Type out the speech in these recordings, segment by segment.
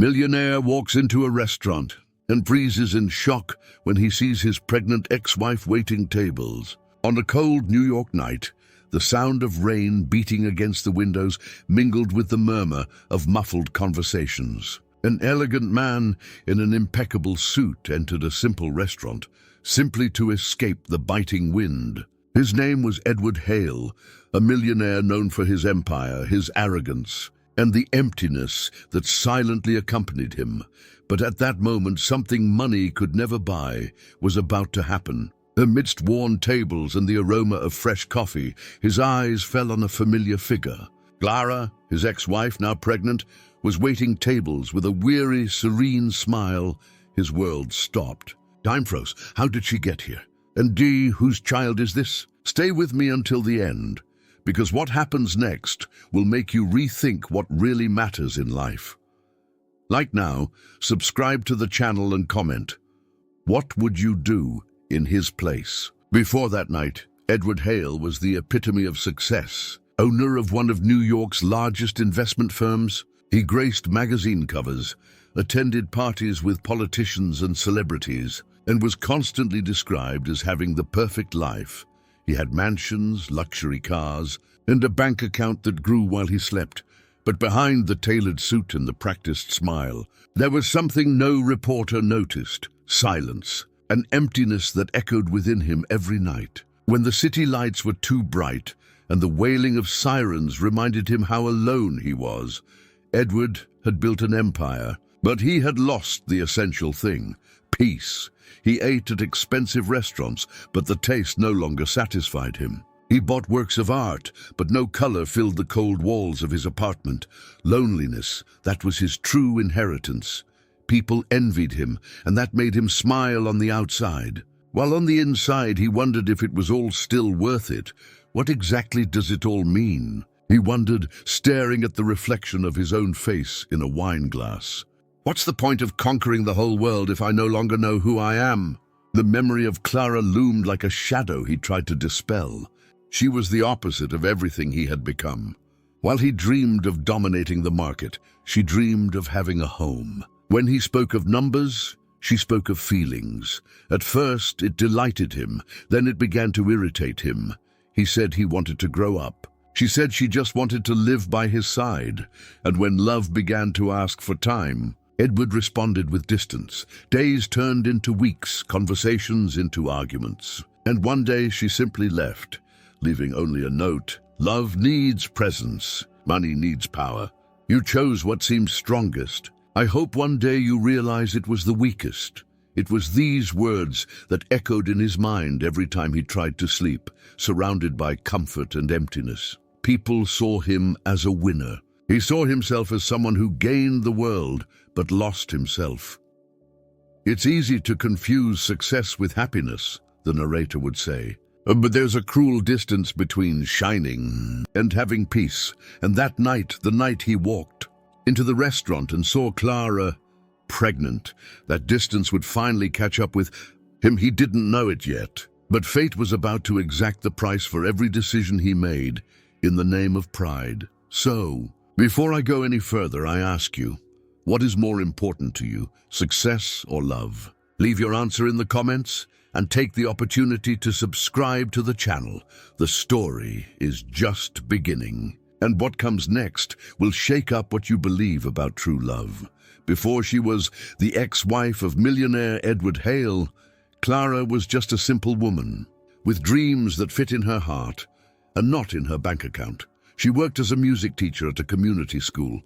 Millionaire walks into a restaurant and freezes in shock when he sees his pregnant ex-wife waiting tables. On a cold New York night, the sound of rain beating against the windows mingled with the murmur of muffled conversations. An elegant man in an impeccable suit entered a simple restaurant, simply to escape the biting wind. His name was Edward Hale, a millionaire known for his empire, his arrogance, and the emptiness that silently accompanied him. But at that moment, something money could never buy was about to happen. Amidst worn tables and the aroma of fresh coffee, his eyes fell on a familiar figure. Clara, his ex-wife, now pregnant, was waiting tables with a weary, serene smile. His world stopped. Time froze. How did she get here? And Dee, whose child is this? Stay with me until the end, because what happens next will make you rethink what really matters in life. Like now, subscribe to the channel and comment. What would you do in his place? Before that night, Edward Hale was the epitome of success. Owner of one of New York's largest investment firms, he graced magazine covers, attended parties with politicians and celebrities, and was constantly described as having the perfect life. He had mansions, luxury cars, and a bank account that grew while he slept. But behind the tailored suit and the practiced smile, there was something no reporter noticed: silence, an emptiness that echoed within him every night. When the city lights were too bright and the wailing of sirens reminded him how alone he was, Edward had built an empire, but he had lost the essential thing: peace. He ate at expensive restaurants, but the taste no longer satisfied him. He bought works of art, but no color filled the cold walls of his apartment. Loneliness, that was his true inheritance. People envied him, and that made him smile on the outside. While on the inside he wondered if it was all still worth it. What exactly does it all mean? He wondered, staring at the reflection of his own face in a wine glass. What's the point of conquering the whole world if I no longer know who I am? The memory of Clara loomed like a shadow he tried to dispel. She was the opposite of everything he had become. While he dreamed of dominating the market, she dreamed of having a home. When he spoke of numbers, she spoke of feelings. At first, it delighted him, then it began to irritate him. He said he wanted to grow up. She said she just wanted to live by his side. And when love began to ask for time, Edward responded with distance. Days turned into weeks, conversations into arguments. And one day she simply left, leaving only a note. Love needs presence. Money needs power. You chose what seemed strongest. I hope one day you realize it was the weakest. It was these words that echoed in his mind every time he tried to sleep, surrounded by comfort and emptiness. People saw him as a winner. He saw himself as someone who gained the world, but lost himself. It's easy to confuse success with happiness, the narrator would say. But there's a cruel distance between shining and having peace. And that night, the night he walked into the restaurant and saw Clara pregnant, that distance would finally catch up with him. He didn't know it yet, but fate was about to exact the price for every decision he made in the name of pride. So, before I go any further, I ask you, what is more important to you, success or love? Leave your answer in the comments and take the opportunity to subscribe to the channel. The story is just beginning, and what comes next will shake up what you believe about true love. Before she was the ex-wife of millionaire Edward Hale, Clara was just a simple woman, with dreams that fit in her heart and not in her bank account. She worked as a music teacher at a community school,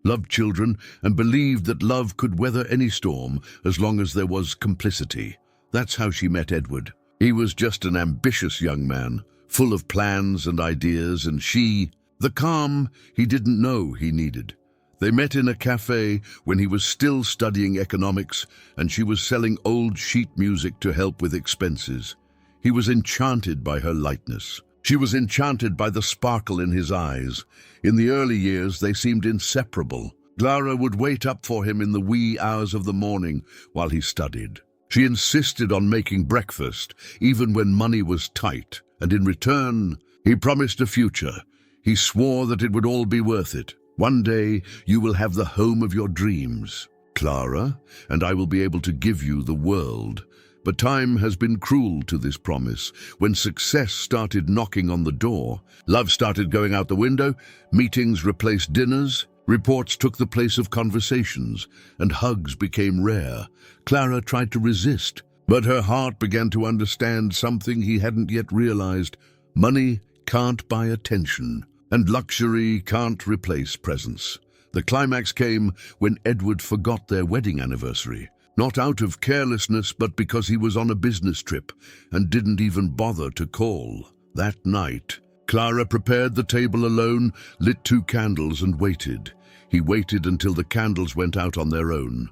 loved children, and believed that love could weather any storm as long as there was complicity. That's how she met Edward. He was just an ambitious young man, full of plans and ideas, and she, the calm he didn't know he needed. They met in a cafe when he was still studying economics, and she was selling old sheet music to help with expenses. He was enchanted by her lightness. She was enchanted by the sparkle in his eyes. In the early years, they seemed inseparable. Clara would wait up for him in the wee hours of the morning while he studied. She insisted on making breakfast, even when money was tight, and in return, he promised a future. He swore that it would all be worth it. One day you will have the home of your dreams, Clara, and I will be able to give you the world. But time has been cruel to this promise. When success started knocking on the door, love started going out the window, meetings replaced dinners, reports took the place of conversations, and hugs became rare. Clara tried to resist, but her heart began to understand something he hadn't yet realized. Money can't buy attention, and luxury can't replace presence. The climax came when Edward forgot their wedding anniversary. Not out of carelessness, but because he was on a business trip and didn't even bother to call. That night, Clara prepared the table alone, lit 2 candles and waited. He waited until the candles went out on their own.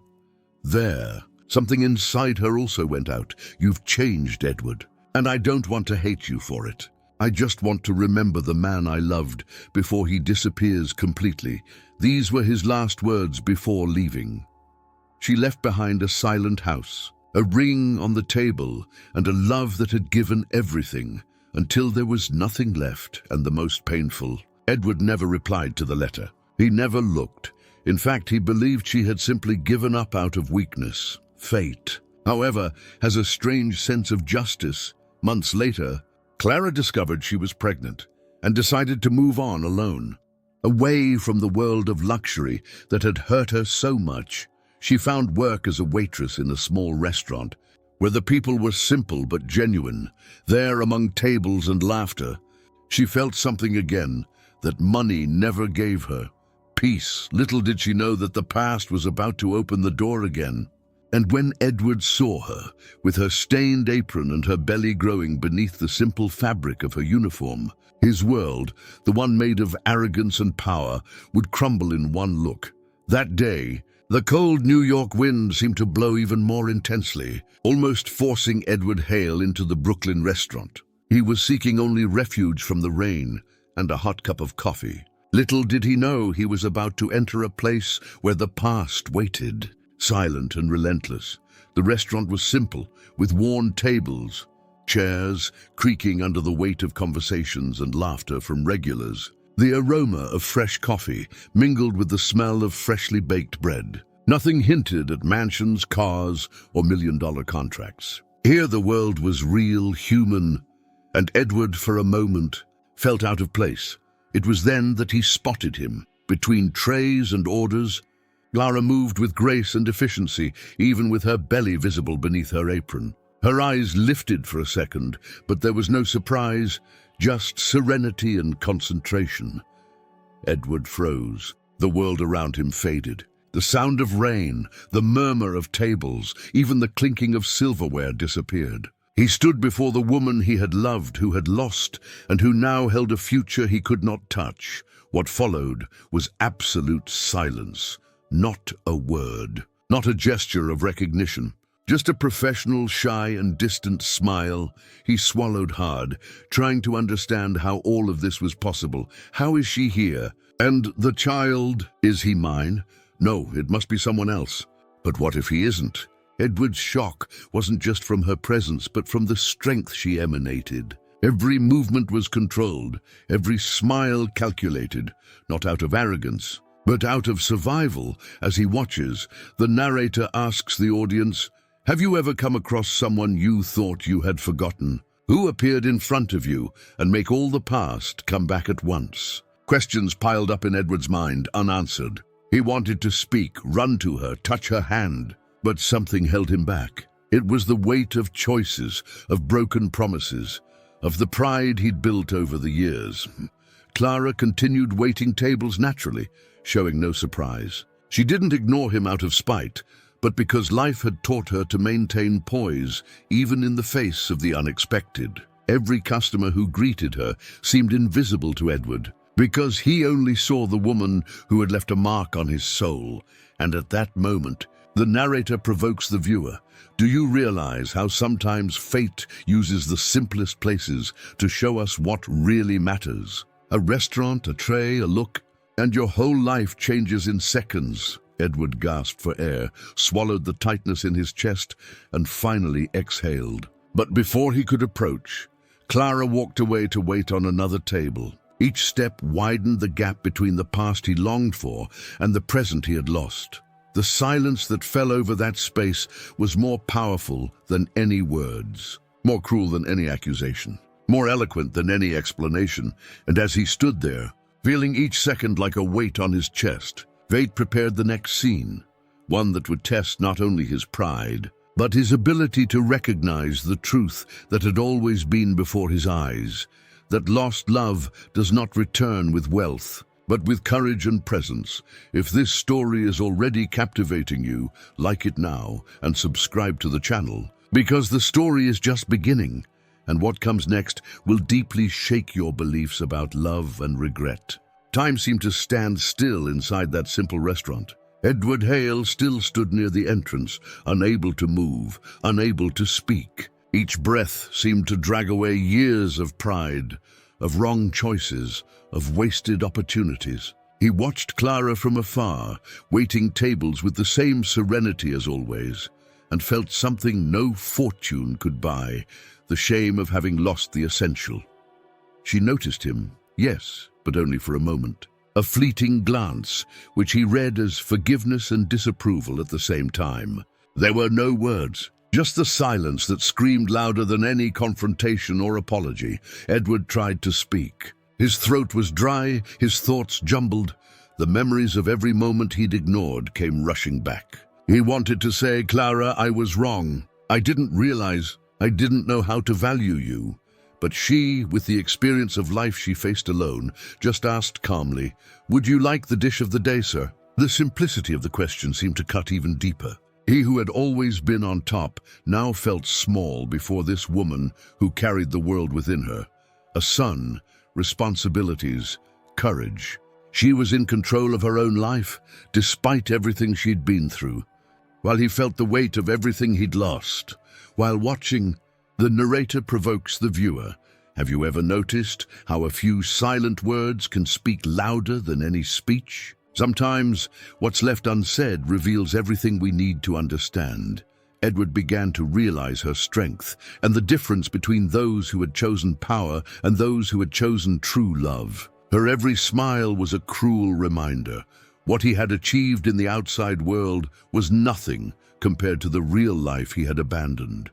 There, something inside her also went out. You've changed, Edward, and I don't want to hate you for it. I just want to remember the man I loved before he disappears completely. These were his last words before leaving. She left behind a silent house, a ring on the table, and a love that had given everything, until there was nothing left. And the most painful, Edward never replied to the letter. He never looked. In fact, he believed she had simply given up out of weakness. Fate, however, has a strange sense of justice. Months later, Clara discovered she was pregnant and decided to move on alone. Away from the world of luxury that had hurt her so much, she found work as a waitress in a small restaurant where the people were simple but genuine. There, among tables and laughter, she felt something again that money never gave her. Peace. Little did she know that the past was about to open the door again. And when Edward saw her, with her stained apron and her belly growing beneath the simple fabric of her uniform, his world, the one made of arrogance and power, would crumble in one look. That day, the cold New York wind seemed to blow even more intensely, almost forcing Edward Hale into the Brooklyn restaurant. He was seeking only refuge from the rain and a hot cup of coffee. Little did he know he was about to enter a place where the past waited. Silent and relentless, the restaurant was simple, with worn tables, chairs creaking under the weight of conversations and laughter from regulars. The aroma of fresh coffee mingled with the smell of freshly baked bread. Nothing hinted at mansions, cars, or million-dollar contracts. Here the world was real, human, and Edward, for a moment, felt out of place. It was then that he spotted him. Between trays and orders, Clara moved with grace and efficiency, even with her belly visible beneath her apron. Her eyes lifted for a second, but there was no surprise, just serenity and concentration. Edward froze. The world around him faded. The sound of rain, the murmur of tables, even the clinking of silverware disappeared. He stood before the woman he had loved, who had lost, and who now held a future he could not touch. What followed was absolute silence. Not a word, not a gesture of recognition. Just a professional, shy and distant smile. He swallowed hard, trying to understand how all of this was possible. How is she here? And the child, is he mine? No, it must be someone else. But what if he isn't? Edward's shock wasn't just from her presence, but from the strength she emanated. Every movement was controlled, every smile calculated, not out of arrogance, but out of survival. As he watches, the narrator asks the audience, have you ever come across someone you thought you had forgotten, who appeared in front of you and make all the past come back at once? Questions piled up in Edward's mind, unanswered. He wanted to speak, run to her, touch her hand, but something held him back. It was the weight of choices, of broken promises, of the pride he'd built over the years. Clara continued waiting tables naturally, showing no surprise. She didn't ignore him out of spite, but because life had taught her to maintain poise, even in the face of the unexpected. Every customer who greeted her seemed invisible to Edward, because he only saw the woman who had left a mark on his soul. And at that moment, the narrator provokes the viewer. Do you realize how sometimes fate uses the simplest places to show us what really matters? A restaurant, a tray, a look, and your whole life changes in seconds. Edward gasped for air, swallowed the tightness in his chest, and finally exhaled. But before he could approach, Clara walked away to wait on another table. Each step widened the gap between the past he longed for and the present he had lost. The silence that fell over that space was more powerful than any words, more cruel than any accusation, more eloquent than any explanation. And as he stood there, feeling each second like a weight on his chest, fate prepared the next scene, one that would test not only his pride, but his ability to recognize the truth that had always been before his eyes, that lost love does not return with wealth, but with courage and presence. If this story is already captivating you, like it now and subscribe to the channel, because the story is just beginning, and what comes next will deeply shake your beliefs about love and regret. Time seemed to stand still inside that simple restaurant. Edward Hale still stood near the entrance, unable to move, unable to speak. Each breath seemed to drag away years of pride, of wrong choices, of wasted opportunities. He watched Clara from afar, waiting tables with the same serenity as always, and felt something no fortune could buy, the shame of having lost the essential. She noticed him, yes, but only for a moment. A fleeting glance, which he read as forgiveness and disapproval at the same time. There were no words, just the silence that screamed louder than any confrontation or apology. Edward tried to speak. His throat was dry, his thoughts jumbled. The memories of every moment he'd ignored came rushing back. He wanted to say, "Clara, I was wrong. I didn't realize, I didn't know how to value you." But she, with the experience of life she faced alone, just asked calmly, "Would you like the dish of the day, sir?" The simplicity of the question seemed to cut even deeper. He who had always been on top now felt small before this woman who carried the world within her. A son, responsibilities, courage. She was in control of her own life, despite everything she'd been through. While he felt the weight of everything he'd lost, while watching, the narrator provokes the viewer. Have you ever noticed how a few silent words can speak louder than any speech? Sometimes what's left unsaid reveals everything we need to understand. Edward began to realize her strength and the difference between those who had chosen power and those who had chosen true love. Her every smile was a cruel reminder. What he had achieved in the outside world was nothing compared to the real life he had abandoned.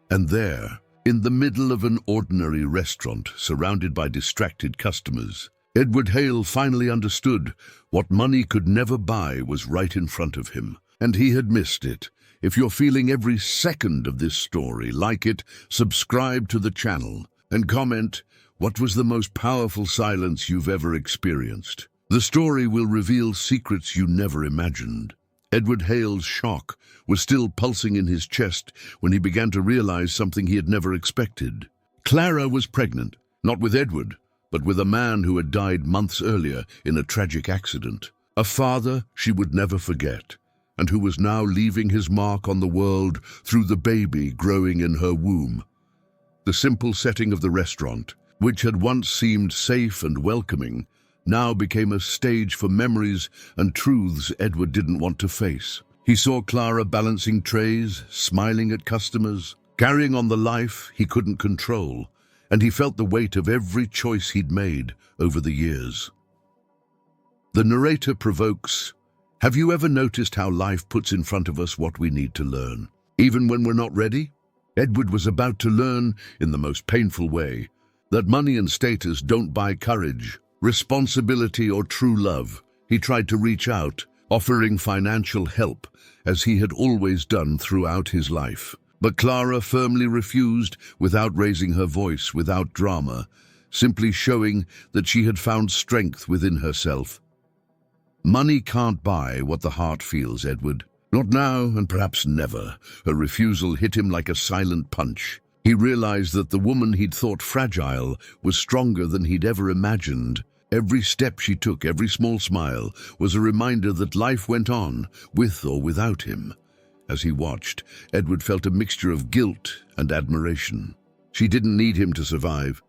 And there, in the middle of an ordinary restaurant surrounded by distracted customers, Edward Hale finally understood what money could never buy was right in front of him, and he had missed it. If you're feeling every second of this story, like it, subscribe to the channel, and comment, what was the most powerful silence you've ever experienced? The story will reveal secrets you never imagined. Edward Hale's shock was still pulsing in his chest when he began to realize something he had never expected. Clara was pregnant, not with Edward, but with a man who had died months earlier in a tragic accident. A father she would never forget, and who was now leaving his mark on the world through the baby growing in her womb. The simple setting of the restaurant, which had once seemed safe and welcoming, now became a stage for memories and truths Edward didn't want to face. He saw Clara balancing trays, smiling at customers, carrying on the life he couldn't control, and he felt the weight of every choice he'd made over the years. The narrator provokes, have you ever noticed how life puts in front of us what we need to learn, even when we're not ready? Edward was about to learn, in the most painful way, that money and status don't buy courage, responsibility, or true love. He tried to reach out, offering financial help, as he had always done throughout his life. But Clara firmly refused, without raising her voice, without drama, simply showing that she had found strength within herself. Money can't buy what the heart feels, Edward. Not now, and perhaps never. Her refusal hit him like a silent punch. He realized that the woman he'd thought fragile was stronger than he'd ever imagined. Every step she took, every small smile, was a reminder that life went on, with or without him. As he watched, Edward felt a mixture of guilt and admiration. She didn't need him to survive.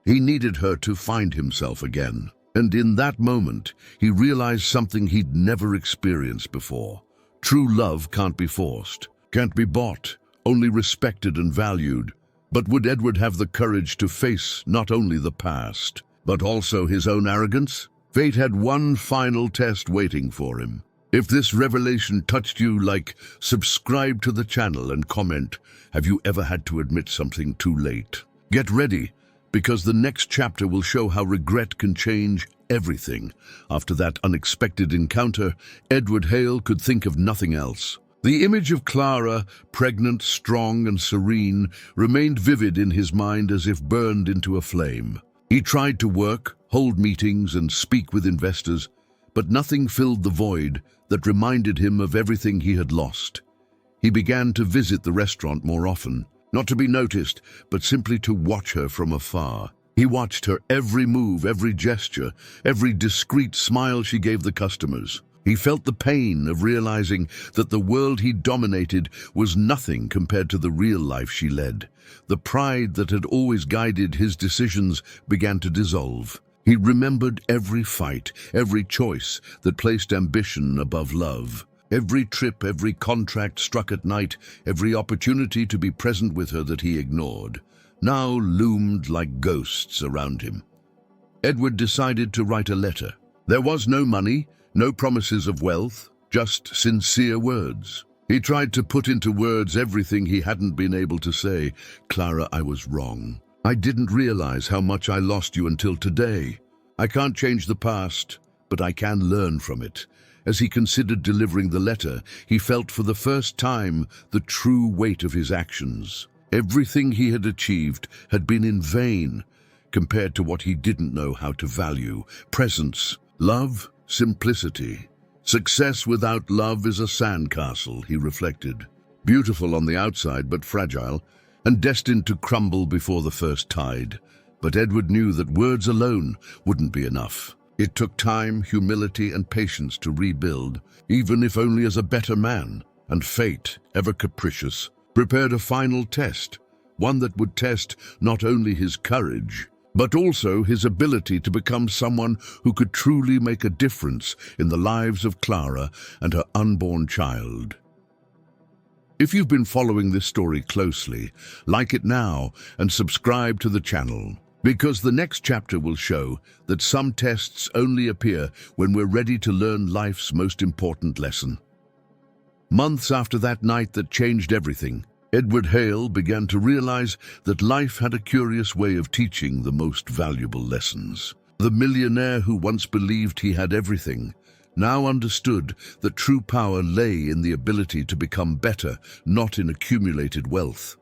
He needed her to find himself again. And in that moment, he realized something he'd never experienced before. True love can't be forced, can't be bought, only respected and valued. But would Edward have the courage to face not only the past, but also his own arrogance? Fate had one final test waiting for him. If this revelation touched you, like, subscribe to the channel and comment, have you ever had to admit something too late? Get ready, because the next chapter will show how regret can change everything. After that unexpected encounter, Edward Hale could think of nothing else. The image of Clara, pregnant, strong, and serene, remained vivid in his mind as if burned into a flame. He tried to work, hold meetings, and speak with investors, but nothing filled the void that reminded him of everything he had lost. He began to visit the restaurant more often, not to be noticed, but simply to watch her from afar. He watched her every move, every gesture, every discreet smile she gave the customers. He felt the pain of realizing that the world he dominated was nothing compared to the real life she led. The pride that had always guided his decisions began to dissolve. He remembered every fight, every choice that placed ambition above love. Every trip, every contract struck at night, every opportunity to be present with her that he ignored, now loomed like ghosts around him. Edward decided to write a letter. There was no money, no promises of wealth, just sincere words. He tried to put into words everything he hadn't been able to say. Clara, I was wrong. I didn't realize how much I lost you until today. I can't change the past, but I can learn from it. As he considered delivering the letter, he felt for the first time the true weight of his actions. Everything he had achieved had been in vain compared to what he didn't know how to value: presence, love, simplicity. Success without love is a sandcastle, he reflected. Beautiful on the outside, but fragile, and destined to crumble before the first tide. But Edward knew that words alone wouldn't be enough. It took time, humility, and patience to rebuild, even if only as a better man. And fate, ever capricious, prepared a final test, one that would test not only his courage, but also his ability to become someone who could truly make a difference in the lives of Clara and her unborn child. If you've been following this story closely, like it now and subscribe to the channel, because the next chapter will show that some tests only appear when we're ready to learn life's most important lesson. Months after that night that changed everything, Edward Hale began to realize that life had a curious way of teaching the most valuable lessons. The millionaire who once believed he had everything now understood that true power lay in the ability to become better, not in accumulated wealth.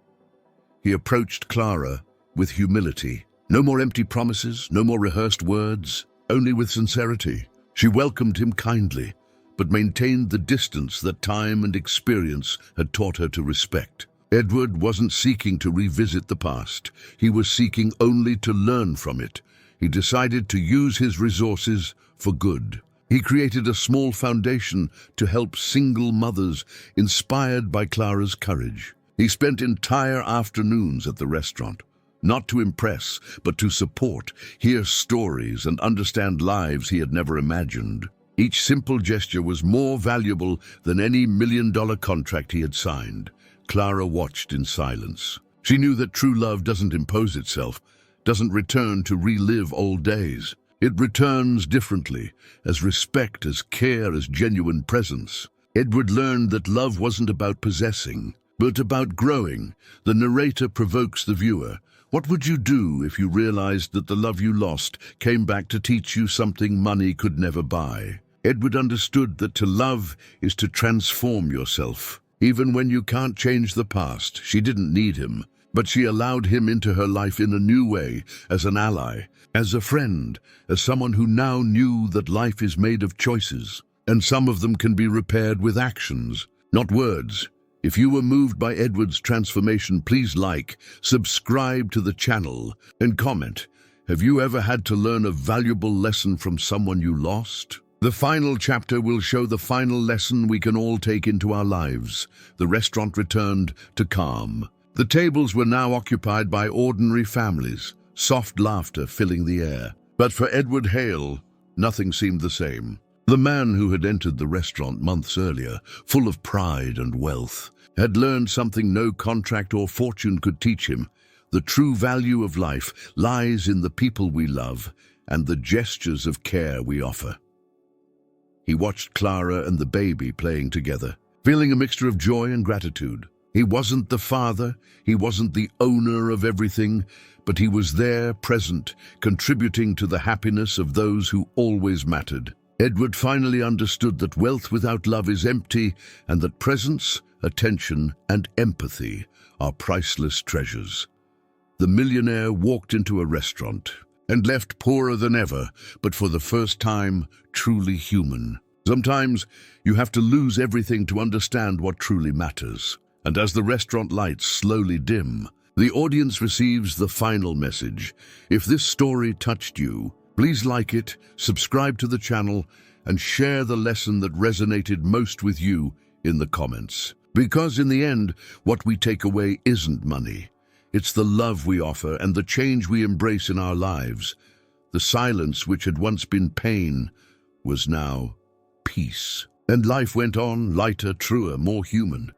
He approached Clara with humility. No more empty promises, no more rehearsed words, only with sincerity. She welcomed him kindly, but maintained the distance that time and experience had taught her to respect. Edward wasn't seeking to revisit the past. He was seeking only to learn from it. He decided to use his resources for good. He created a small foundation to help single mothers, inspired by Clara's courage. He spent entire afternoons at the restaurant, not to impress, but to support, hear stories, and understand lives he had never imagined. Each simple gesture was more valuable than any million-dollar contract he had signed. Clara watched in silence. She knew that true love doesn't impose itself, doesn't return to relive old days. It returns differently, as respect, as care, as genuine presence. Edward learned that love wasn't about possessing, but about growing. The narrator provokes the viewer. What would you do if you realized that the love you lost came back to teach you something money could never buy? Edward understood that to love is to transform yourself. Even when you can't change the past, she didn't need him, but she allowed him into her life in a new way, as an ally, as a friend, as someone who now knew that life is made of choices, and some of them can be repaired with actions, not words. If you were moved by Edward's transformation, please like, subscribe to the channel, and comment. Have you ever had to learn a valuable lesson from someone you lost? The final chapter will show the final lesson we can all take into our lives. The restaurant returned to calm. The tables were now occupied by ordinary families, soft laughter filling the air. But for Edward Hale, nothing seemed the same. The man who had entered the restaurant months earlier, full of pride and wealth, had learned something no contract or fortune could teach him. The true value of life lies in the people we love and the gestures of care we offer. He watched Clara and the baby playing together, feeling a mixture of joy and gratitude. He wasn't the father, he wasn't the owner of everything, but he was there, present, contributing to the happiness of those who always mattered. Edward finally understood that wealth without love is empty, and that presence, attention, and empathy are priceless treasures. The millionaire walked into a restaurant and left poorer than ever, but for the first time, truly human. Sometimes you have to lose everything to understand what truly matters. And as the restaurant lights slowly dim, the audience receives the final message. If this story touched you, please like it, subscribe to the channel, and share the lesson that resonated most with you in the comments. Because in the end, what we take away isn't money. It's the love we offer and the change we embrace in our lives. The silence which had once been pain was now peace. And life went on, lighter, truer, more human.